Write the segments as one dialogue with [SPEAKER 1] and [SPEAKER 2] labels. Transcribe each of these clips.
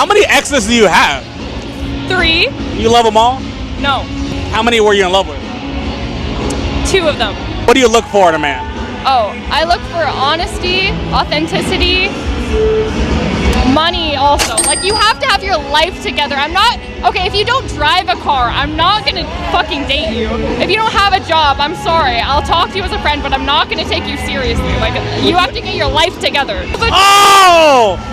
[SPEAKER 1] How many exes do you have?
[SPEAKER 2] 3.
[SPEAKER 1] You love them all?
[SPEAKER 2] No.
[SPEAKER 1] How many were you in love with?
[SPEAKER 2] 2 of them.
[SPEAKER 1] What do you look for in a man?
[SPEAKER 2] Oh, I look for honesty, authenticity, money also. Like, you have to have your life together. Okay, if you don't drive a car, I'm not gonna fucking date you. If you don't have a job, I'm sorry. I'll talk to you as a friend, but I'm not gonna take you seriously. Like, you have to get your life together.
[SPEAKER 1] Oh!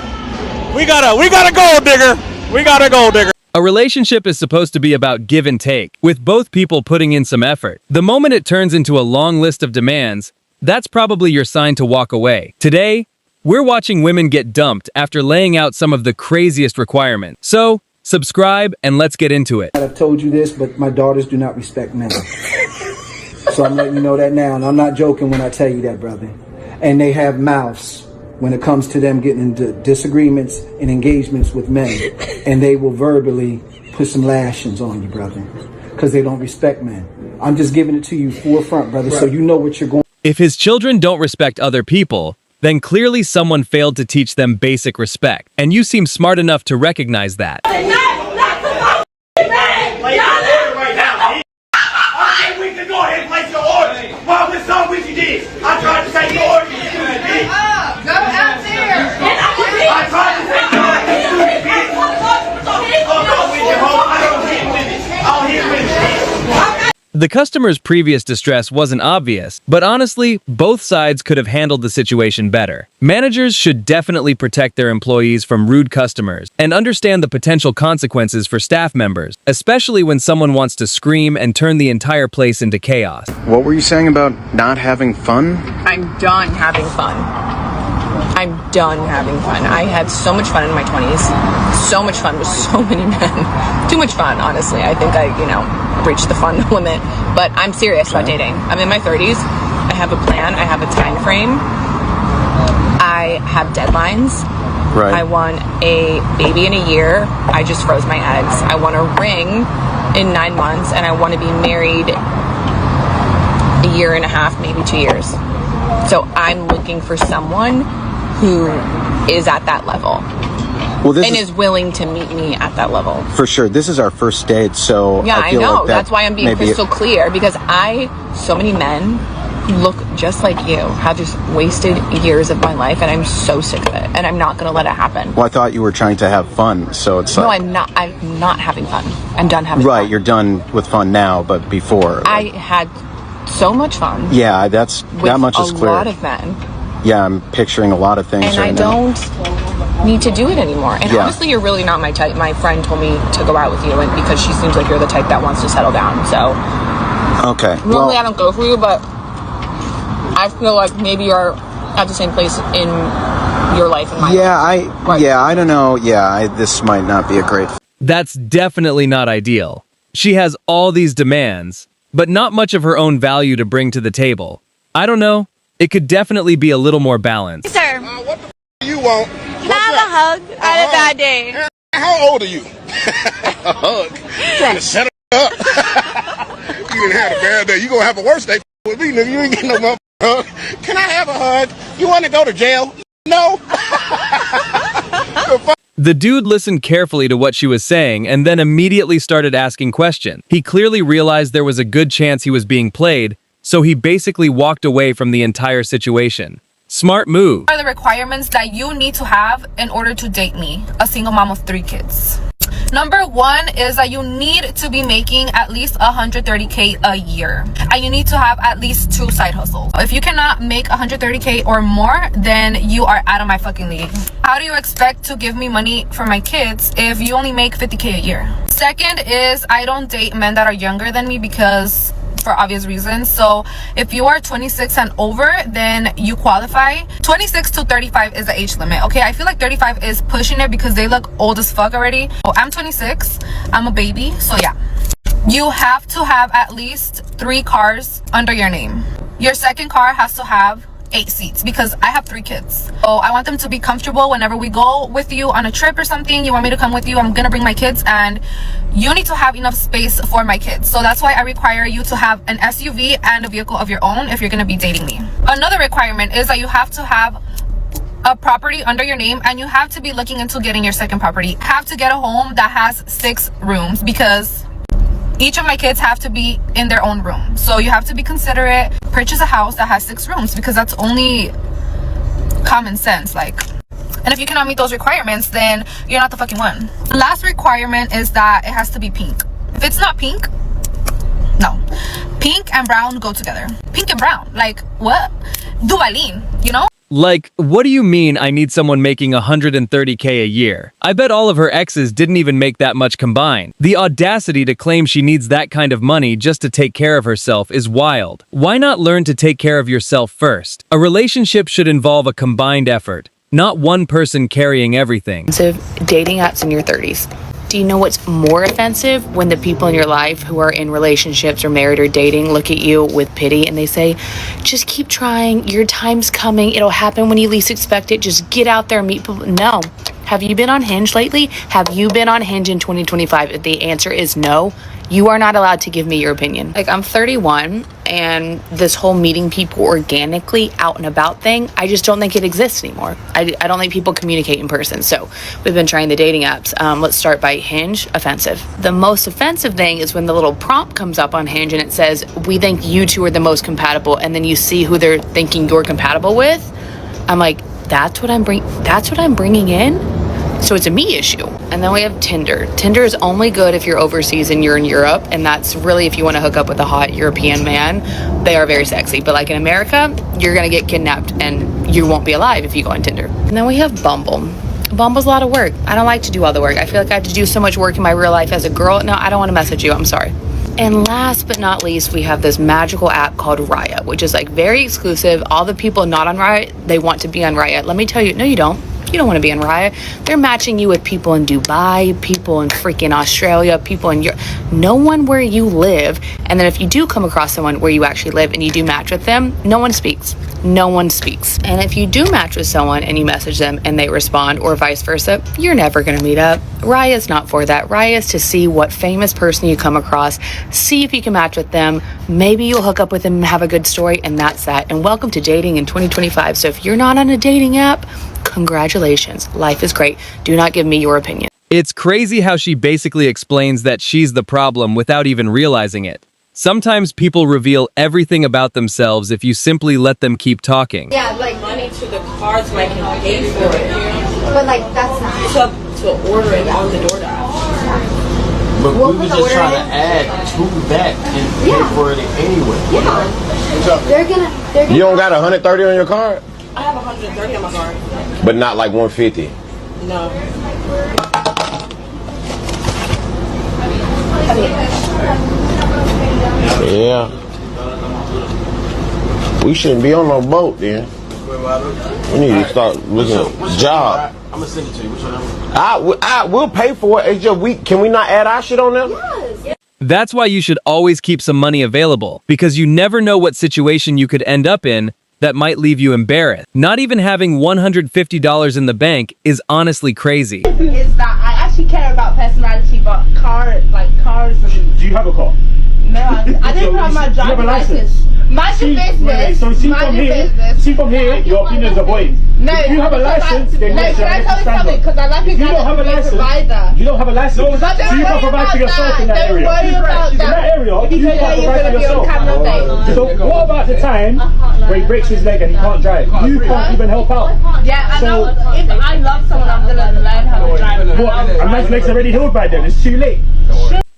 [SPEAKER 1] We got a gold digger. We got a gold digger.
[SPEAKER 3] A relationship is supposed to be about give and take, with both people putting in some effort. The moment it turns into a long list of demands, that's probably your sign to walk away. Today, we're watching women get dumped after laying out some of the craziest requirements. So, subscribe and let's get into it.
[SPEAKER 4] I've told you this, but my daughters do not respect men. So I'm letting you know that now, and I'm not joking when I tell you that, brother. And they have mouths when it comes to them getting into disagreements and engagements with men. And they will verbally put some lashings on you, brother, because they don't respect men. I'm just giving it to you forefront, brother, so you know what you're going.
[SPEAKER 3] If his children don't respect other people, then clearly someone failed to teach them basic respect. And you seem smart enough to recognize that.
[SPEAKER 5] We can go ahead and place your order. Mom, this song what you did. I tried to take your order. You did. Go out there. I tried to take your order. You did. I'll go with you home. I don't hit with it. I'll hit with it.
[SPEAKER 3] The customer's previous distress wasn't obvious, but honestly, both sides could have handled the situation better. Managers should definitely protect their employees from rude customers and understand the potential consequences for staff members, especially when someone wants to scream and turn the entire place into chaos.
[SPEAKER 6] What were you saying about not having fun?
[SPEAKER 7] I'm done having fun. I'm done having fun. I had so much fun in my 20s. So much fun with so many men. Too much fun, honestly. I think I, reached the fun limit. But I'm serious about dating. I'm in my 30s. I have a plan. I have a time frame. I have deadlines.
[SPEAKER 6] Right.
[SPEAKER 7] I want a baby in a year. I just froze my eggs. I want a ring in 9 months. And I want to be married a year and a half, maybe 2 years. So I'm looking for someone who is at that level.
[SPEAKER 6] Well,
[SPEAKER 7] and is willing to meet me at that level.
[SPEAKER 6] For sure. This is our first date, so
[SPEAKER 7] yeah,
[SPEAKER 6] I feel
[SPEAKER 7] know.
[SPEAKER 6] Like
[SPEAKER 7] that's why I'm being crystal clear, because so many men who look just like you have just wasted years of my life, and I'm so sick of it, and I'm not going to let it happen.
[SPEAKER 6] Well, I thought you were trying to have fun, so it's like...
[SPEAKER 7] No, I'm not. I'm not having fun. I'm done having fun.
[SPEAKER 6] Right, you're done with fun now, but before...
[SPEAKER 7] I had so much fun.
[SPEAKER 6] Yeah, that much is clear.
[SPEAKER 7] With a lot of men.
[SPEAKER 6] Yeah, I'm picturing a lot of things
[SPEAKER 7] and
[SPEAKER 6] right now.
[SPEAKER 7] And I don't need to do it anymore. And honestly, you're really not my type. My friend told me to go out with you, and because she seems like you're the type that wants to settle down. So,
[SPEAKER 6] okay.
[SPEAKER 7] Normally I don't go for you, but I feel like maybe you're at the same place in your life and my life.
[SPEAKER 6] I don't know. This might not be a great...
[SPEAKER 3] That's definitely not ideal. She has all these demands, but not much of her own value to bring to the table. I don't know. It could definitely be a little more balanced.
[SPEAKER 8] Sir,
[SPEAKER 9] what the you want?
[SPEAKER 8] Can I have a hug? I had a bad day.
[SPEAKER 9] How old are you? A hug? Trying to set her up. You didn't have a bad day. You gonna have a worse day with me, nigga. You ain't getting no motherfucking hug. Can I have a hug? You want to go to jail? No.
[SPEAKER 3] The dude listened carefully to what she was saying and then immediately started asking questions. He clearly realized there was a good chance he was being played, so he basically walked away from the entire situation. Smart move.
[SPEAKER 10] What are the requirements that you need to have in order to date me, a single mom of 3 kids? Number 1 is that you need to be making at least $130K a year, and you need to have at least 2 side hustles. If you cannot make $130K or more, then you are out of my fucking league. How do you expect to give me money for my kids if you only make $50K a year? Second is I don't date men that are younger than me because for obvious reasons. So if you are 26 and over, then you qualify. 26 to 35 is the age limit. Okay, I feel like 35 is pushing it because they look old as fuck already. Oh, I'm 26, I'm a baby, so yeah. You have to have at least 3 cars under your name. Your second car has to have 8 seats because I have 3 kids. So I want them to be comfortable whenever we go with you on a trip or something. You want me to come with you, I'm gonna bring my kids, and you need to have enough space for my kids. So that's why I require you to have an SUV and a vehicle of your own if you're gonna be dating me. Another requirement is that you have to have a property under your name, and you have to be looking into getting your second property. Have to get a home that has 6 rooms, because each of my kids have to be in their own room. So you have to be considerate. Purchase a house that has 6 rooms, because that's only common sense. Like, and if you cannot meet those requirements, then you're not the fucking one. Last requirement is that it has to be pink. If it's not pink, no. Pink and brown go together. Pink and brown, like what? Duvalin, you know?
[SPEAKER 3] Like, what do you mean I need someone making $130K a year? I bet all of her exes didn't even make that much combined. The audacity to claim she needs that kind of money just to take care of herself is wild. Why not learn to take care of yourself first? A relationship should involve a combined effort, not one person carrying everything.
[SPEAKER 7] Dating apps in your 30s. Do you know what's more offensive? When the people in your life who are in relationships or married or dating look at you with pity and they say, just keep trying, your time's coming, it'll happen when you least expect it, just get out there and meet people. No. Have you been on Hinge lately? Have you been on Hinge in 2025? If the answer is no, you are not allowed to give me your opinion. Like, I'm 31, and this whole meeting people organically out and about thing, I just don't think it exists anymore. I don't think people communicate in person. So we've been trying the dating apps. Let's start by Hinge. Offensive. The most offensive thing is when the little prompt comes up on Hinge and it says, we think you two are the most compatible, and then you see who they're thinking you're compatible with. I'm like, that's what I'm bringing in? So it's a me issue. And then we have Tinder. Tinder is only good if you're overseas and you're in Europe, and that's really if you want to hook up with a hot European man. They are very sexy. But like in America, you're going to get kidnapped and you won't be alive if you go on Tinder. And then we have Bumble. Bumble's a lot of work. I don't like to do all the work. I feel like I have to do so much work in my real life as a girl. No, I don't want to message you. I'm sorry. And last but not least, we have this magical app called Raya, which is like very exclusive. All the people not on Raya, they want to be on Raya. Let me tell you, no, you don't. You don't want to be on Raya. They're matching you with people in Dubai, people in freaking Australia, people in Europe. No one where you live. And then if you do come across someone where you actually live and you do match with them, no one speaks. No one speaks. And if you do match with someone and you message them and they respond, or vice versa, you're never going to meet up. Raya is not for that. Raya is to see what famous person you come across, see if you can match with them. Maybe you'll hook up with them and have a good story, and that's that. And welcome to dating in 2025. So if you're not on a dating app, congratulations. Life is great. Do not give me your opinion.
[SPEAKER 3] It's crazy how she basically explains that she's the problem without even realizing it. Sometimes people reveal everything about themselves if you simply let them keep talking.
[SPEAKER 8] Yeah, like
[SPEAKER 7] Money to the card so I can pay for it.
[SPEAKER 8] but like that's not.
[SPEAKER 7] To order it on the DoorDash.
[SPEAKER 11] But
[SPEAKER 8] We'll
[SPEAKER 11] we
[SPEAKER 8] put
[SPEAKER 11] were
[SPEAKER 8] the
[SPEAKER 11] just
[SPEAKER 8] order
[SPEAKER 11] trying
[SPEAKER 8] in.
[SPEAKER 11] to add to that and pay
[SPEAKER 8] Yeah.
[SPEAKER 11] for it anyway.
[SPEAKER 8] Yeah. They're gonna.
[SPEAKER 9] You don't got 130 on your card?
[SPEAKER 7] I have 130 on my card.
[SPEAKER 9] But not like 150.
[SPEAKER 7] No.
[SPEAKER 9] Yeah. We shouldn't be on no boat then. We need to start looking at job.
[SPEAKER 11] I'm gonna send it to you. What's your number?
[SPEAKER 9] I will pay for it. It's just can we not add our shit on there?
[SPEAKER 8] Yes.
[SPEAKER 3] That's why you should always keep some money available, because you never know what situation you could end up in that might leave you embarrassed. Not even having $150 in the bank is honestly crazy.
[SPEAKER 8] Is that I actually care about personality, but cars.
[SPEAKER 1] Do you have a car?
[SPEAKER 8] No, I didn't have my driver's license. Mind your business.
[SPEAKER 1] So see
[SPEAKER 8] Mind
[SPEAKER 1] from
[SPEAKER 8] your
[SPEAKER 1] here,
[SPEAKER 8] business.
[SPEAKER 1] see from here, your opinions are void.
[SPEAKER 8] No,
[SPEAKER 1] If you have a license, then
[SPEAKER 8] no,
[SPEAKER 1] yes,
[SPEAKER 8] can I tell you something? Because I like a
[SPEAKER 1] If you
[SPEAKER 8] guy
[SPEAKER 1] don't have a
[SPEAKER 8] that's a
[SPEAKER 1] license,
[SPEAKER 8] provider.
[SPEAKER 1] you don't have a license,
[SPEAKER 8] But
[SPEAKER 1] so
[SPEAKER 8] don't
[SPEAKER 1] you can't
[SPEAKER 8] worry
[SPEAKER 1] provide
[SPEAKER 8] about
[SPEAKER 1] for yourself in that
[SPEAKER 8] Don't
[SPEAKER 1] area.
[SPEAKER 8] worry about
[SPEAKER 1] In that area, you
[SPEAKER 8] Because
[SPEAKER 1] can't
[SPEAKER 8] then you're
[SPEAKER 1] provide for
[SPEAKER 8] going to be on
[SPEAKER 1] yourself.
[SPEAKER 8] camera day.
[SPEAKER 1] So what about the time where he breaks his leg and he can't drive? You can't even help out.
[SPEAKER 8] Yeah, I
[SPEAKER 1] So-
[SPEAKER 8] know. If I love someone, I'm going to learn how to drive.
[SPEAKER 1] What? A man's leg's already healed by then. It's too late.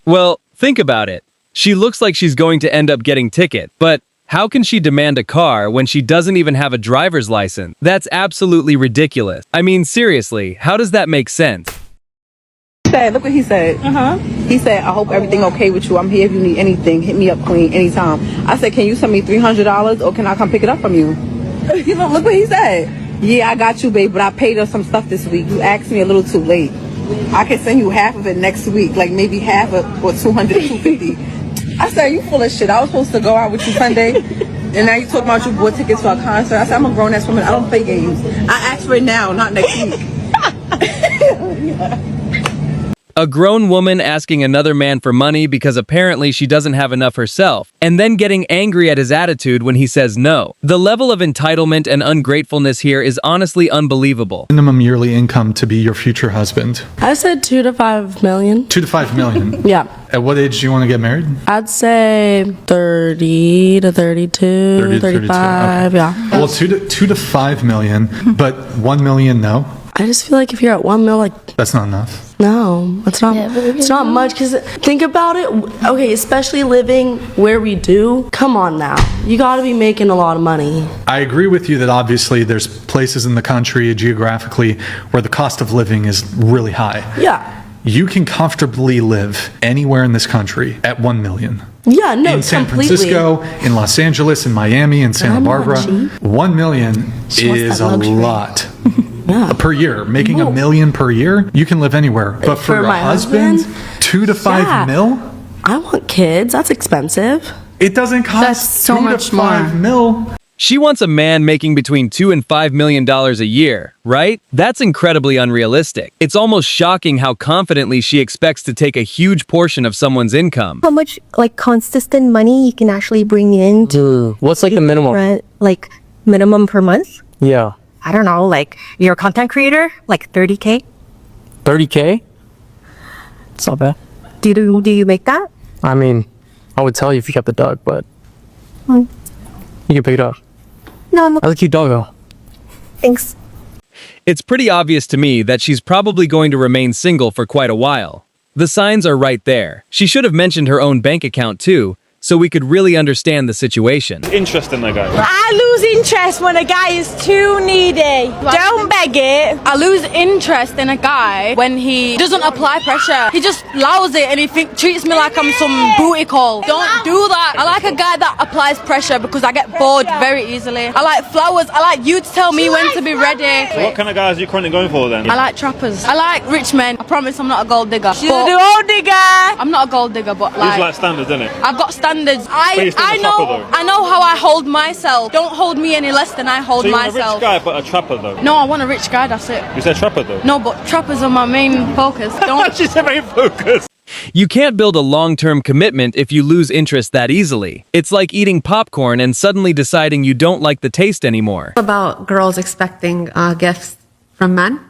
[SPEAKER 3] Well, think about it. She looks like she's going to end up getting ticket, but how can she demand a car when she doesn't even have a driver's license? That's absolutely ridiculous. I mean, seriously, how does that make sense?
[SPEAKER 12] Look what he said. He said, I hope everything okay with you. I'm here if you need anything. Hit me up, queen, anytime. I said, can you send me $300 or can I come pick it up from you? You know, look what he said. Yeah, I got you, babe, but I paid her some stuff this week. You asked me a little too late. I can send you half of it next week, like maybe half of, or 200, 250. I said, you full of shit. I was supposed to go out with you Sunday, and now you talking about you bought tickets for a concert. I said, I'm a grown-ass woman. I don't play games. I asked for it now, not next week.
[SPEAKER 3] A grown woman asking another man for money because apparently she doesn't have enough herself, and then getting angry at his attitude when he says no. The level of entitlement and ungratefulness here is honestly unbelievable.
[SPEAKER 13] Minimum yearly income to be your future husband?
[SPEAKER 14] I said 2 to 5 million.
[SPEAKER 13] 2 to 5 million?
[SPEAKER 14] Yeah.
[SPEAKER 13] At what age do you want to get married?
[SPEAKER 14] I'd say 30 to 32,
[SPEAKER 13] 30 to
[SPEAKER 14] 35,
[SPEAKER 13] okay.
[SPEAKER 14] yeah.
[SPEAKER 13] Well, 2 to 5 million, but 1 million, no?
[SPEAKER 14] I just feel like if you're at 1 mil, like...
[SPEAKER 13] That's not enough.
[SPEAKER 14] No, it's not. It's not much, because think about it. Okay, especially living where we do. Come on now. You got to be making a lot of money.
[SPEAKER 13] I agree with you that obviously there's places in the country geographically where the cost of living is really high.
[SPEAKER 14] Yeah.
[SPEAKER 13] You can comfortably live anywhere in this country at 1 million.
[SPEAKER 14] Yeah, no,
[SPEAKER 13] in San
[SPEAKER 14] completely.
[SPEAKER 13] Francisco, in Los Angeles, in Miami, in Santa Barbara. 1 million is a lot.
[SPEAKER 14] Yeah.
[SPEAKER 13] Per year. Making $1 million per year, you can live anywhere. But for your
[SPEAKER 14] my
[SPEAKER 13] husband, 2 to 5 mil?
[SPEAKER 14] I want kids. That's expensive.
[SPEAKER 13] It doesn't cost 2 to 5 mil.
[SPEAKER 3] She wants a man making between $2 and $5 million a year, right? That's incredibly unrealistic. It's almost shocking how confidently she expects to take a huge portion of someone's income.
[SPEAKER 15] How much, like, consistent money you can actually bring in to...
[SPEAKER 16] What's like the minimum?
[SPEAKER 15] Rent, like, minimum per month?
[SPEAKER 16] Yeah.
[SPEAKER 15] I don't know, like, you're a content creator? Like, 30K?
[SPEAKER 16] 30K? It's not bad.
[SPEAKER 15] Do you make that?
[SPEAKER 16] I mean, I would tell you if you kept the dog, but... You can pick it up.
[SPEAKER 15] No, I'm
[SPEAKER 16] I like cute doggo.
[SPEAKER 15] Thanks.
[SPEAKER 3] It's pretty obvious to me that she's probably going to remain single for quite a while. The signs are right there. She should have mentioned her own bank account too, so we could really understand the situation.
[SPEAKER 1] Interesting, that guy.
[SPEAKER 17] I lose interest when a guy is too needy. Don't beg it.
[SPEAKER 7] I lose interest in a guy when he doesn't apply pressure. He just allows it and he treats me like I'm some booty call. Don't do that. I like a guy that applies pressure because I get bored very easily. I like flowers. I like you to tell me when to be ready.
[SPEAKER 1] So what kind of guys are you currently going for then?
[SPEAKER 7] I like trappers. I like rich men. I promise I'm not a gold digger.
[SPEAKER 17] She's a gold digger.
[SPEAKER 7] I'm not a gold digger, but
[SPEAKER 1] These like standards, isn't it?
[SPEAKER 7] I've got standards.
[SPEAKER 1] Based on the trapper, though.
[SPEAKER 7] I know how I hold myself. Don't hold me any less than I hold
[SPEAKER 1] So you want a
[SPEAKER 7] myself.
[SPEAKER 1] rich guy but a trapper though?
[SPEAKER 7] No, I want a rich guy, that's it.
[SPEAKER 1] You said trapper though?
[SPEAKER 7] No, but trappers are my main focus. Don't.
[SPEAKER 1] She's the main focus.
[SPEAKER 3] You can't build a long-term commitment if you lose interest that easily. It's like eating popcorn and suddenly deciding you don't like the taste anymore.
[SPEAKER 18] About girls expecting gifts from men?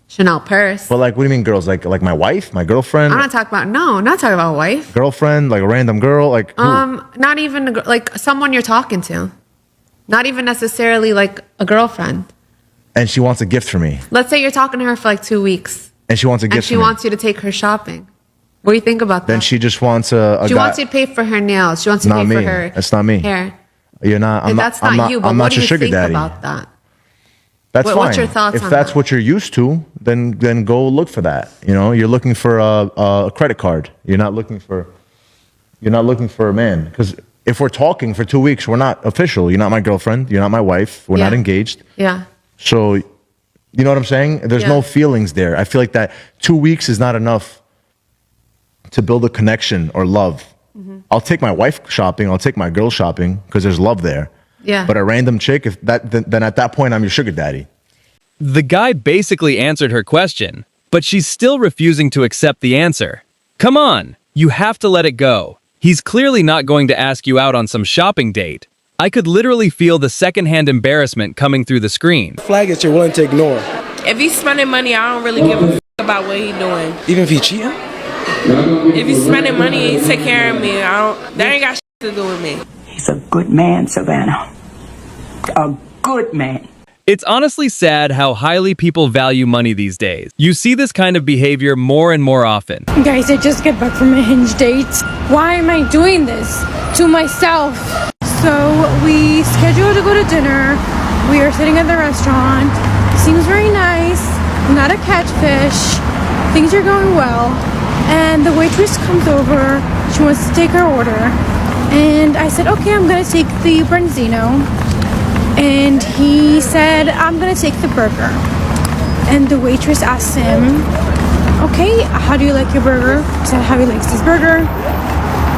[SPEAKER 18] Chanel purse.
[SPEAKER 19] Well, like, what do you mean girls? Like my wife, my girlfriend?
[SPEAKER 18] I'm not talking about, no, not talking about a wife.
[SPEAKER 19] Girlfriend, like a random girl, like who?
[SPEAKER 18] Not even, like someone you're talking to. Not even necessarily like a girlfriend.
[SPEAKER 19] And she wants a gift for me.
[SPEAKER 18] Let's say you're talking to her for like 2 weeks.
[SPEAKER 19] And she wants a gift
[SPEAKER 18] And she
[SPEAKER 19] for me.
[SPEAKER 18] wants you to take her shopping. What do you think about that?
[SPEAKER 19] Then she just wants a
[SPEAKER 18] She
[SPEAKER 19] guy.
[SPEAKER 18] wants you to pay for her nails. She wants you to
[SPEAKER 19] Not
[SPEAKER 18] pay
[SPEAKER 19] me.
[SPEAKER 18] for her
[SPEAKER 19] That's not me.
[SPEAKER 18] hair.
[SPEAKER 19] You're not. I'm
[SPEAKER 18] That's
[SPEAKER 19] not.
[SPEAKER 18] not you, but
[SPEAKER 19] I'm
[SPEAKER 18] what
[SPEAKER 19] not
[SPEAKER 18] do
[SPEAKER 19] your
[SPEAKER 18] you
[SPEAKER 19] sugar
[SPEAKER 18] think
[SPEAKER 19] daddy.
[SPEAKER 18] about that?
[SPEAKER 19] That's fine.
[SPEAKER 18] What's your thoughts
[SPEAKER 19] if
[SPEAKER 18] on
[SPEAKER 19] that's
[SPEAKER 18] that?
[SPEAKER 19] what you're used to, then go look for that. You know, you're looking for a credit card. You're not looking for a man. Because if we're talking for 2 weeks, we're not official. You're not my girlfriend. You're not my wife. We're not engaged.
[SPEAKER 18] Yeah.
[SPEAKER 19] So, you know what I'm saying? There's no feelings there. I feel like that 2 weeks is not enough to build a connection or love.
[SPEAKER 18] Mm-hmm.
[SPEAKER 19] I'll take my wife shopping. I'll take my girl shopping because there's love there.
[SPEAKER 18] Yeah.
[SPEAKER 19] But a random chick, then at that point, I'm your sugar daddy.
[SPEAKER 3] The guy basically answered her question, but she's still refusing to accept the answer. Come on, you have to let it go. He's clearly not going to ask you out on some shopping date. I could literally feel the secondhand embarrassment coming through the screen.
[SPEAKER 20] Flag that you're willing to ignore.
[SPEAKER 21] If he's spending money, I don't really give a about what he's doing.
[SPEAKER 20] Even if he's cheating?
[SPEAKER 21] If he's spending money, he take care of me. That ain't got to do with me.
[SPEAKER 22] He's a good man, Savannah. A good man.
[SPEAKER 3] It's honestly sad how highly people value money these days. You see this kind of behavior more and more often.
[SPEAKER 23] Guys, I just got back from a Hinge date. Why am I doing this to myself? So we scheduled to go to dinner. We are sitting at the restaurant. Seems very nice. Not a catfish. Things are going well. And the waitress comes over. She wants to take her order. And I said, okay, I'm gonna take the branzino. And he said, I'm gonna take the burger. And the waitress asked him, okay, how do you like your burger? He said how he likes his burger.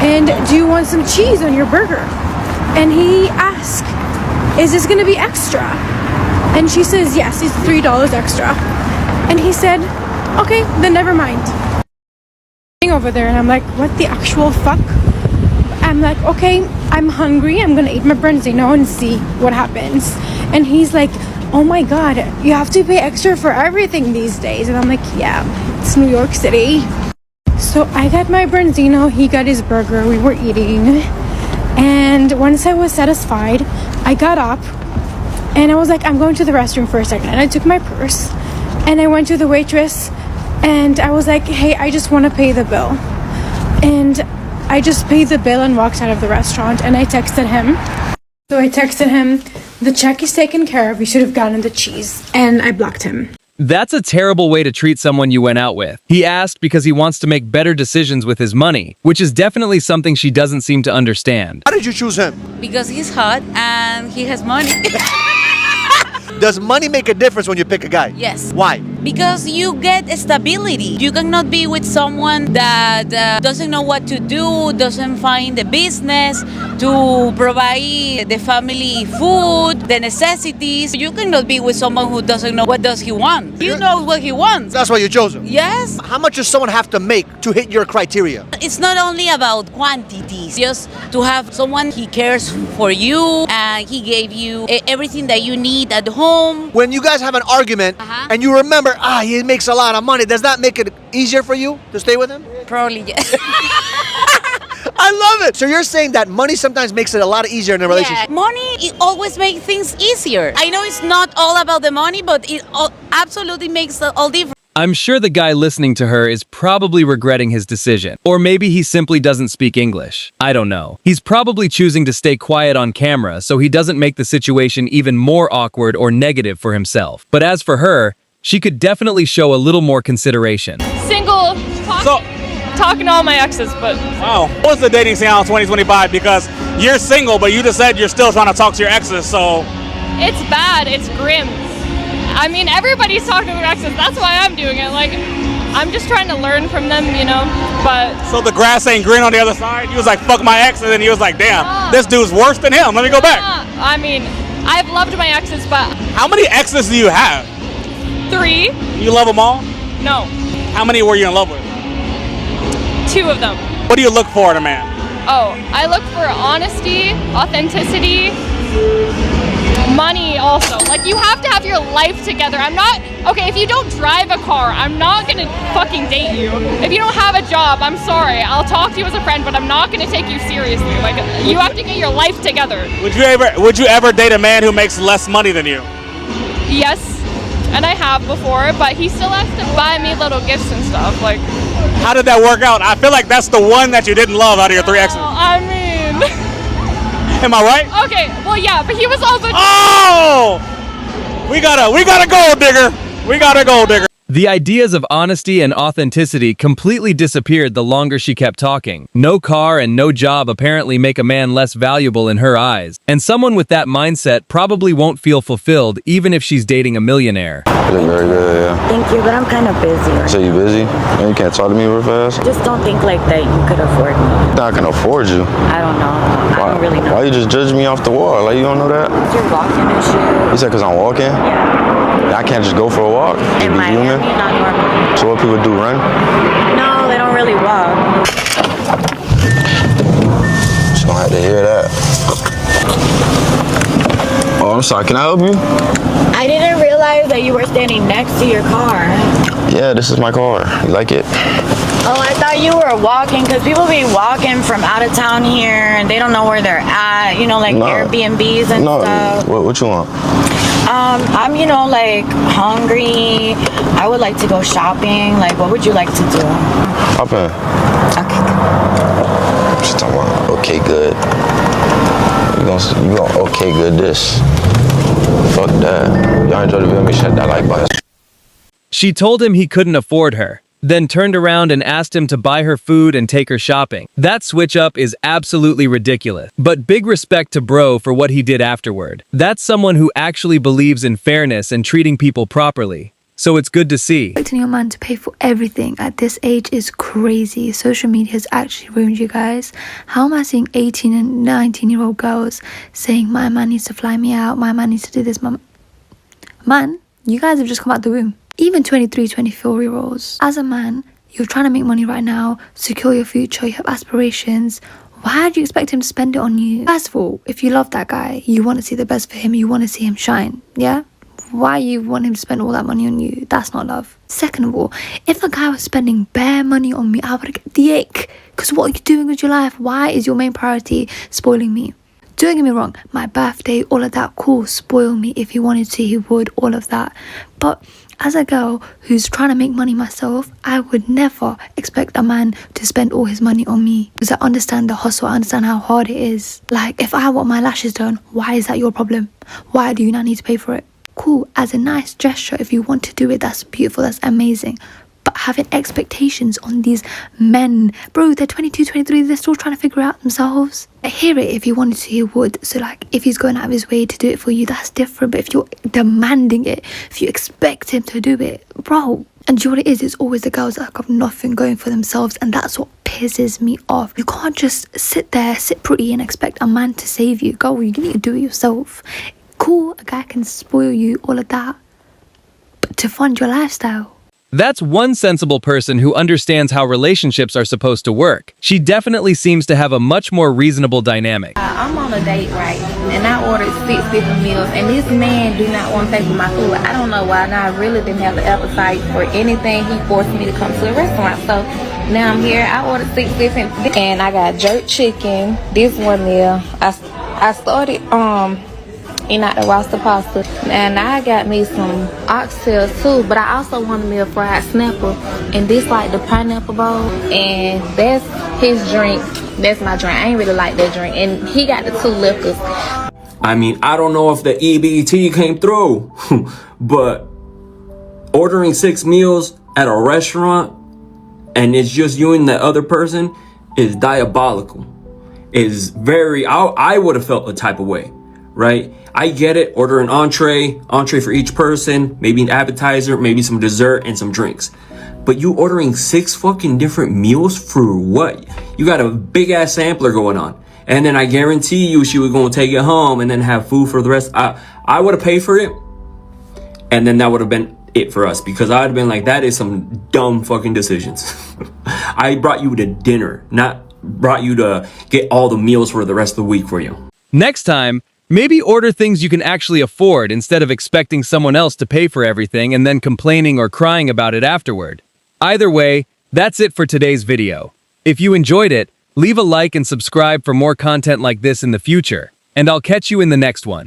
[SPEAKER 23] And do you want some cheese on your burger? And he asked, is this gonna be extra? And she says, yes, it's $3 extra. And he said, okay, then never mind. over there, and I'm like, what the actual fuck? I'm like, okay, I'm hungry. I'm gonna eat my branzino and see what happens. And he's like, oh my god, you have to pay extra for everything these days. And I'm like, yeah, it's New York City. So I got my branzino, he got his burger, we were eating. And once I was satisfied, I got up and I was like, I'm going to the restroom for a second. And I took my purse and I went to the waitress and I was like, hey, I just want to pay the bill. And I just paid the bill and walked out of the restaurant, and I texted him. So I texted him, the check is taken care of, you should have gotten the cheese. And I blocked him.
[SPEAKER 3] That's a terrible way to treat someone you went out with. He asked because he wants to make better decisions with his money, which is definitely something she doesn't seem to understand.
[SPEAKER 2] How did you choose him?
[SPEAKER 4] Because he's hot and he has money.
[SPEAKER 2] Does money make a difference when you pick a guy?
[SPEAKER 4] Yes.
[SPEAKER 2] Why?
[SPEAKER 4] Because you get stability. You cannot be with someone that doesn't know what to do, doesn't find the business to provide the family food, the necessities. You cannot be with someone who doesn't know what does he want. He knows what he wants.
[SPEAKER 2] That's why you chose him?
[SPEAKER 4] Yes.
[SPEAKER 2] How much does someone have to make to hit your criteria?
[SPEAKER 4] It's not only about quantities, just to have someone he cares for you and he gave you everything that you need at home.
[SPEAKER 2] When you guys have an argument and you remember, he makes a lot of money, does that make it easier for you to stay with him?
[SPEAKER 4] Probably, yes.
[SPEAKER 2] I love it. So you're saying that money sometimes makes it a lot easier in a relationship?
[SPEAKER 4] Yeah, money, it always makes things easier. I know it's not all about the money, but it absolutely makes all difference.
[SPEAKER 3] I'm sure the guy listening to her is probably regretting his decision. Or maybe he simply doesn't speak English. I don't know. He's probably choosing to stay quiet on camera so he doesn't make the situation even more awkward or negative for himself. But as for her, she could definitely show a little more consideration.
[SPEAKER 5] Single, talking to all my exes, but...
[SPEAKER 1] Wow. What's the dating scene in 2025? Because you're single, but you just said you're still trying to talk to your exes, so...
[SPEAKER 5] It's bad. It's grim. I mean, everybody's talking to their exes. That's why I'm doing it. Like, I'm just trying to learn from them, you know, but...
[SPEAKER 1] So the grass ain't green on the other side? He was like, fuck my exes, and he was like, damn, this dude's worse than him. Let me go back.
[SPEAKER 5] I mean, I've loved my exes, but...
[SPEAKER 1] How many exes do you have?
[SPEAKER 5] 3.
[SPEAKER 1] You love them all?
[SPEAKER 5] No.
[SPEAKER 1] How many were you in love with?
[SPEAKER 5] 2 of them.
[SPEAKER 1] What do you look for in a man?
[SPEAKER 5] Oh, I look for honesty, authenticity, money also. Like, you have to have your life together. I'm not, okay, if you don't drive a car, I'm not gonna fucking date you. If you don't have a job, I'm sorry. I'll talk to you as a friend, but I'm not gonna take you seriously. Like, you have to get your life together.
[SPEAKER 1] Would you ever date a man who makes less money than you?
[SPEAKER 5] Yes, and I have before, but he still has to buy me little gifts and stuff. Like,
[SPEAKER 1] how did that work out? I feel like that's the one that you didn't love out of your 3 exes.
[SPEAKER 5] I mean...
[SPEAKER 1] Am I right?
[SPEAKER 5] Okay, well, yeah, but he was also...
[SPEAKER 1] Oh! We got a gold digger. We got a gold digger.
[SPEAKER 3] The ideas of honesty and authenticity completely disappeared the longer she kept talking. No car and no job apparently make a man less valuable in her eyes. And someone with that mindset probably won't feel fulfilled even if she's dating a millionaire.
[SPEAKER 24] You look very good, yeah.
[SPEAKER 25] Thank you, but I'm kind of busy. Right?
[SPEAKER 24] So you busy? Man, you can't talk to me real fast?
[SPEAKER 25] Just don't think like that you could afford me.
[SPEAKER 24] I can afford you.
[SPEAKER 25] I don't know. I don't really know.
[SPEAKER 24] Why you just judge me off the wall? Like, you don't know that?
[SPEAKER 25] You're walking and shit.
[SPEAKER 24] You said because I'm walking?
[SPEAKER 25] Yeah.
[SPEAKER 24] I can't just go for a walk?
[SPEAKER 25] In Miami, not normally.
[SPEAKER 24] So what people do, run?
[SPEAKER 25] No, they don't really walk.
[SPEAKER 24] Just gonna have to hear that. Oh, I'm sorry, can I help you?
[SPEAKER 25] I didn't realize that you were standing next to your car.
[SPEAKER 24] Yeah, this is my car. You like it?
[SPEAKER 25] Oh, I thought you were walking, because people be walking from out of town here, and they don't know where they're at, you know, like Airbnbs and stuff.
[SPEAKER 24] What you want?
[SPEAKER 25] I'm, you know, like, hungry. I would like to go shopping. Like, what would you like to do?
[SPEAKER 24] Shopping.
[SPEAKER 25] Okay.
[SPEAKER 24] She's talking about, okay, good. You gonna okay, good this. Fuck that. Y'all enjoy the video, make sure that like button.
[SPEAKER 3] She told him he couldn't afford her, then turned around and asked him to buy her food and take her shopping. That switch up is absolutely ridiculous. But big respect to bro for what he did afterward. That's someone who actually believes in fairness and treating people properly. So it's good to see.
[SPEAKER 26] Expecting your man to pay for everything at this age is crazy. Social media has actually ruined you guys. How am I seeing 18 and 19-year-old girls saying, my man needs to fly me out, my man needs to do this, man, you guys have just come out the womb. Even 23, 24-year-olds. As a man, You're trying to make money right now, secure your future, you have aspirations. Why do you expect him to spend it on you? First of all, if you love that guy, you want to see the best for him, you want to see him shine, yeah? Why you want him to spend all that money on you? That's not love. Second of all, if a guy was spending bare money on me, I would get the ick. Because what are you doing with your life? Why is your main priority spoiling me? Don't get me wrong, my birthday, all of that, cool, spoil me. If he wanted to, he would, all of that. But as a girl who's trying to make money myself, I would never expect a man to spend all his money on me. Because I understand the hustle, I understand how hard it is. Like, if I want my lashes done, why is that your problem? Why do you not need to pay for it? Cool, as a nice gesture, if you want to do it, that's beautiful, that's amazing. But having expectations on these men, bro, they're 22, 23, they're still trying to figure it out themselves. I hear it, if he wanted to, he would. So like, if he's going out of his way to do it for you, that's different. But if you're demanding it, if you expect him to do it, bro. And do you know what it is? It's always the girls that have nothing going for themselves, and that's what pisses me off. You can't just sit there, sit pretty and expect a man to save you. Girl, you need to do it yourself. Cool, a guy can spoil you, all of that, but to fund your lifestyle.
[SPEAKER 3] That's one sensible person who understands how relationships are supposed to work. She definitely seems to have a much more reasonable dynamic.
[SPEAKER 25] I'm on a date, right? And I ordered 6 different meals, and this man do not want to pay for my food. I don't know why, and I really didn't have the appetite for anything. He forced me to come to the restaurant, so now I'm here. I ordered 6 different, and I got jerk chicken, this one meal. I started not the roster pasta, and I got me some oxtails too, but I also wanted me a fried snapper, and this like the pineapple bowl, and that's his drink, that's my drink. I ain't really like that drink, and he got the 2 liquors.
[SPEAKER 6] I mean, I don't know if the EBT came through, but ordering 6 meals at a restaurant and it's just you and the other person is diabolical. Is very, I would have felt a type of way, right? I get it, order an entree for each person, maybe an appetizer, maybe some dessert and some drinks. But you ordering 6 fucking different meals for what? You got a big ass sampler going on. And then I guarantee you she was going to take it home and then have food for the rest. I would have paid for it. And then that would have been it for us, because I'd have been like, that is some dumb fucking decisions. I brought you to dinner, not brought you to get all the meals for the rest of the week for you.
[SPEAKER 3] Next time, maybe order things you can actually afford instead of expecting someone else to pay for everything and then complaining or crying about it afterward. Either way, that's it for today's video. If you enjoyed it, leave a like and subscribe for more content like this in the future, and I'll catch you in the next one.